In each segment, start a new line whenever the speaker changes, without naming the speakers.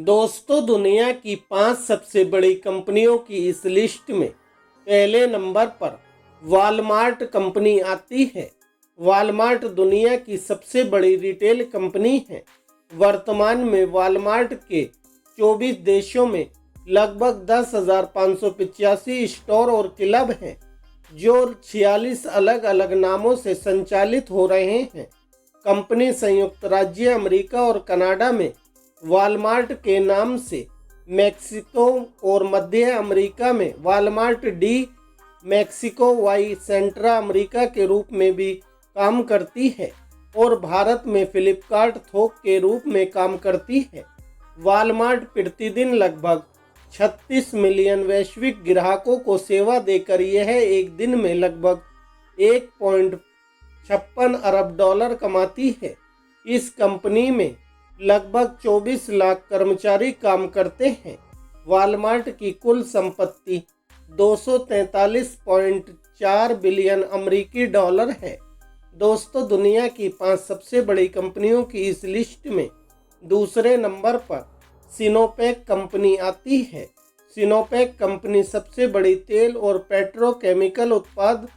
दोस्तों, दुनिया की 5 सबसे बड़ी कंपनियों की इस लिस्ट में पहले नंबर पर वॉलमार्ट कंपनी आती है। वॉलमार्ट दुनिया की सबसे बड़ी रिटेल कंपनी है। वर्तमान में वॉलमार्ट के 24 देशों में लगभग 10,585 स्टोर और क्लब हैं, जो 46 अलग अलग नामों से संचालित हो रहे हैं। कंपनी संयुक्त राज्य अमेरिका और कनाडा में वॉलमार्ट के नाम से, मेक्सिको और मध्य अमेरिका में Walmart de Mexico y Centro America के रूप में भी काम करती है और भारत में फ्लिपकार्ट थोक के रूप में काम करती है। वॉलमार्ट प्रतिदिन लगभग 36 मिलियन वैश्विक ग्राहकों को सेवा देकर यह एक दिन में लगभग 1.56 अरब डॉलर कमाती है। इस कंपनी में लगभग 24 लाख कर्मचारी काम करते हैं। वॉलमार्ट की कुल संपत्ति 243.4 बिलियन अमेरिकी डॉलर है। दोस्तों, दुनिया की 5 सबसे बड़ी कंपनियों की इस लिस्ट में दूसरे नंबर पर सिनोपेक कंपनी आती है। सिनोपेक कंपनी सबसे बड़ी तेल और पेट्रोकेमिकल उत्पाद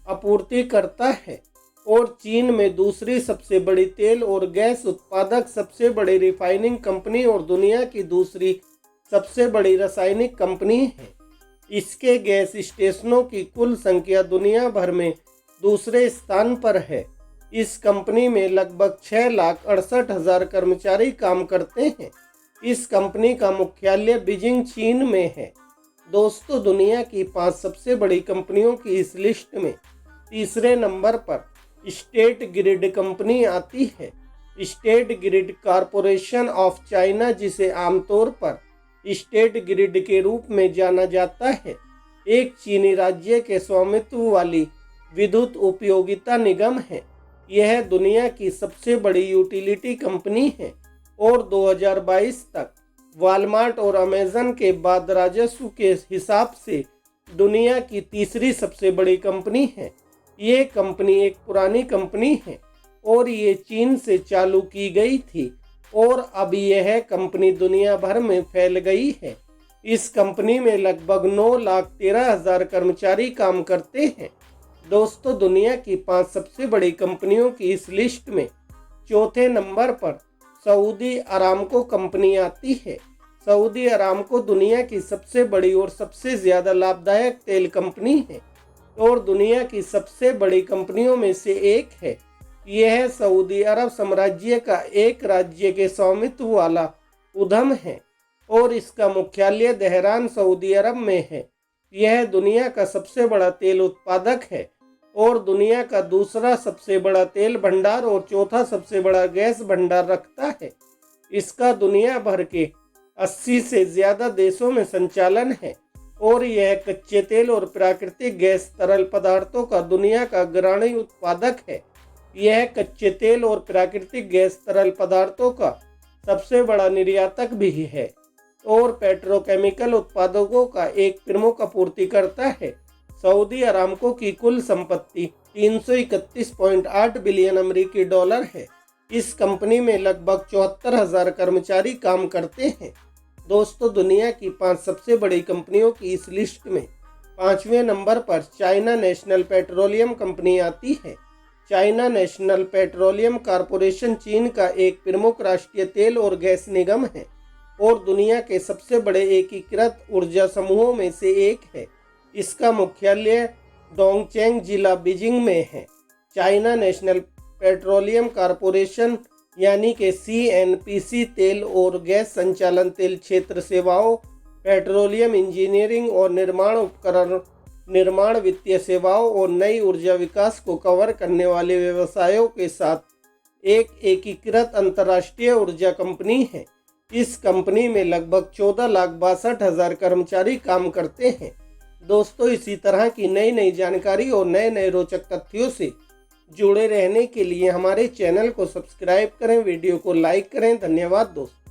आपूर्ति करता है और चीन में दूसरी सबसे बड़ी तेल और गैस उत्पादक, सबसे बड़ी रिफाइनिंग कंपनी और दुनिया की दूसरी सबसे बड़ी रासायनिक कंपनी है। इसके गैस स्टेशनों की कुल संख्या दुनिया भर में दूसरे स्थान पर है। इस कंपनी में लगभग 6,68,000 कर्मचारी काम करते हैं। इस कंपनी का मुख्यालय बीजिंग, चीन में है। दोस्तों, दुनिया की 5 सबसे बड़ी कंपनियों की इस लिस्ट में तीसरे नंबर पर स्टेट ग्रिड कंपनी आती है। State grid corporation of China, जिसे आमतौर पर स्टेट ग्रिड के रूप में जाना जाता है, एक चीनी राज्य के स्वामित्व वाली विद्युत उपयोगिता निगम है। यह दुनिया की सबसे बड़ी यूटिलिटी कंपनी है और 2022 तक वॉलमार्ट और अमेज़न के बाद राजस्व के हिसाब से दुनिया की तीसरी सबसे बड़ी कंपनी है। ये कंपनी एक पुरानी कंपनी है और ये चीन से चालू की गई थी और अब यह कंपनी दुनिया भर में फैल गई है। इस कंपनी में लगभग 9,13,000 कर्मचारी काम करते हैं। दोस्तों, दुनिया की 5 सबसे बड़ी कंपनियों की इस लिस्ट में चौथे नंबर पर सऊदी अरामको कंपनी आती है। सऊदी अरामको दुनिया की सबसे बड़ी और सबसे ज़्यादा लाभदायक तेल कंपनी है और दुनिया की सबसे बड़ी कंपनियों में से एक है। यह सऊदी अरब साम्राज्य का एक राज्य के स्वामित्व वाला उद्यम है और इसका मुख्यालय तेहरान, सऊदी अरब में है। यह दुनिया का सबसे बड़ा तेल उत्पादक है और दुनिया का दूसरा सबसे बड़ा तेल भंडार और चौथा सबसे बड़ा गैस भंडार रखता है। इसका दुनिया भर के 80 से ज़्यादा देशों में संचालन है और यह कच्चे तेल और प्राकृतिक गैस तरल पदार्थों का दुनिया का अग्रणी उत्पादक है। यह कच्चे तेल और प्राकृतिक गैस तरल पदार्थों का सबसे बड़ा निर्यातक भी है और पेट्रोकेमिकल उत्पादों का एक प्रमुख आपूर्तिकर्ता है। सऊदी अरामको की कुल संपत्ति 331.8 बिलियन अमेरिकी डॉलर है। इस कंपनी में लगभग 74,000 कर्मचारी काम करते हैं। दोस्तों, दुनिया की 5 सबसे बड़ी कंपनियों की इस लिस्ट में 5वें नंबर पर चाइना नेशनल पेट्रोलियम कंपनी आती है। चाइना नेशनल पेट्रोलियम कॉरपोरेशन चीन का एक प्रमुख राष्ट्रीय तेल और गैस निगम है और दुनिया के सबसे बड़े एकीकृत ऊर्जा समूहों में से एक है। इसका मुख्यालय डोंगचेंग जिला, बीजिंग में है। चाइना नेशनल पेट्रोलियम कॉरपोरेशन यानी कि CNPC तेल और गैस संचालन, तेल क्षेत्र सेवाओं, पेट्रोलियम इंजीनियरिंग और निर्माण उपकरण निर्माण, वित्तीय सेवाओं और नई ऊर्जा विकास को कवर करने वाले व्यवसायों के साथ एक एकीकृत अंतर्राष्ट्रीय ऊर्जा कंपनी है। इस कंपनी में लगभग 14,62,000 कर्मचारी काम करते हैं। दोस्तों, इसी तरह की नई नई जानकारी और नए नए रोचक तथ्यों से जुड़े रहने के लिए हमारे चैनल को सब्सक्राइब करें, वीडियो को लाइक करें। धन्यवाद दोस्तों।